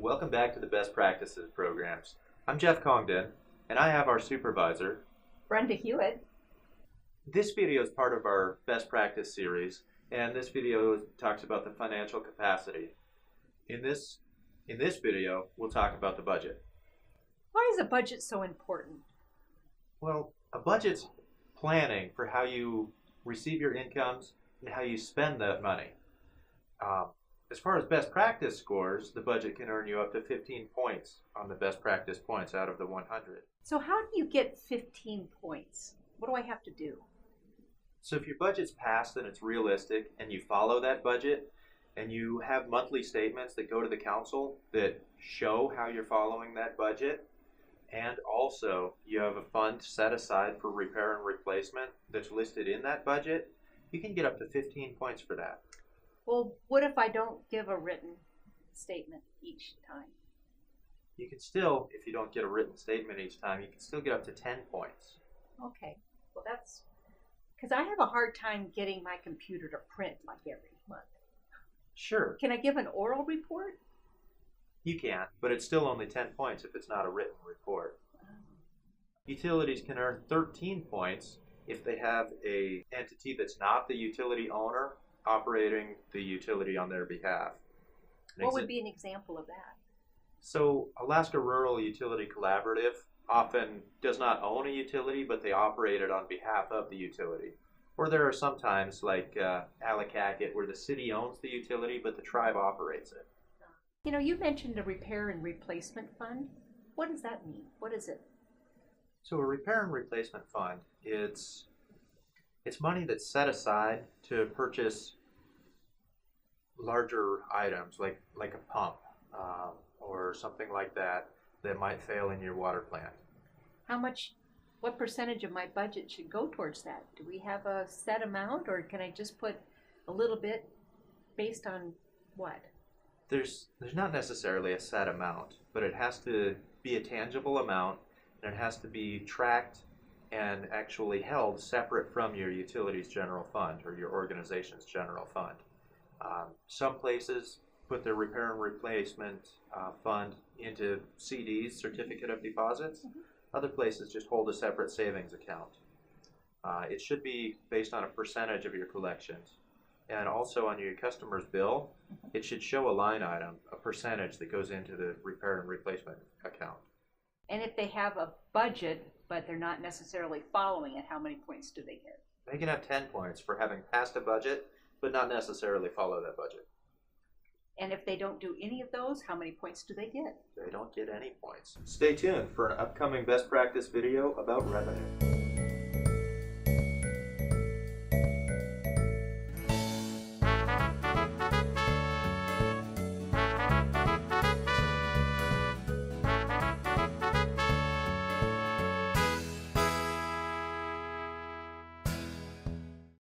and welcome back to the Best Practices programs. I'm Jeff Congdon, and I have our supervisor, Brenda Hewitt. This video is part of our Best Practice series, and this video talks about the financial capacity. In this video, we'll talk about the budget. Why is a budget so important? Well, a budget's planning for how you receive your incomes and how you spend that money. As far as best practice scores, the budget can earn you up to 15 points on the best practice points out of the 100. So how do you get 15 points? What do I have to do? So if your budget's passed and it's realistic and you follow that budget and you have monthly statements that go to the council that show how you're following that budget, and also you have a fund set aside for repair and replacement that's listed in that budget, you can get up to 15 points for that. Well, what if I don't give a written statement each time? You can still, if you don't get a written statement each time, you can still get up to 10 points. Okay, well that's, because I have a hard time getting my computer to print like every month. Sure. Can I give an oral report? You can, but it's still only 10 points if it's not a written report. Utilities can earn 13 points if they have an entity that's not the utility owner operating the utility on their behalf. What would be an example of that? So Alaska Rural Utility Collaborative often does not own a utility, but they operate it on behalf of the utility. Or there are sometimes like Allakaket where the city owns the utility, but the tribe operates it. You know, you mentioned a repair and replacement fund. What does that mean? What is it? So a repair and replacement fund, it's money that's set aside to purchase larger items like a pump or something like that might fail in your water plant. What percentage of my budget should go towards that? Do we have a set amount, or can I just put a little bit based on what? There's not necessarily a set amount, but it has to be a tangible amount, and it has to be tracked and actually held separate from your utilities general fund or your organization's general fund. Some places put their repair and replacement fund into CDs, certificate of deposits. Mm-hmm. Other places just hold a separate savings account. It should be based on a percentage of your collections. And also on your customer's bill, it should show a line item, a percentage that goes into the repair and replacement account. And if they have a budget, but they're not necessarily following it, how many points do they get? They can have 10 points for having passed a budget, but not necessarily follow that budget. And if they don't do any of those, how many points do they get? They don't get any points. Stay tuned for an upcoming best practice video about revenue.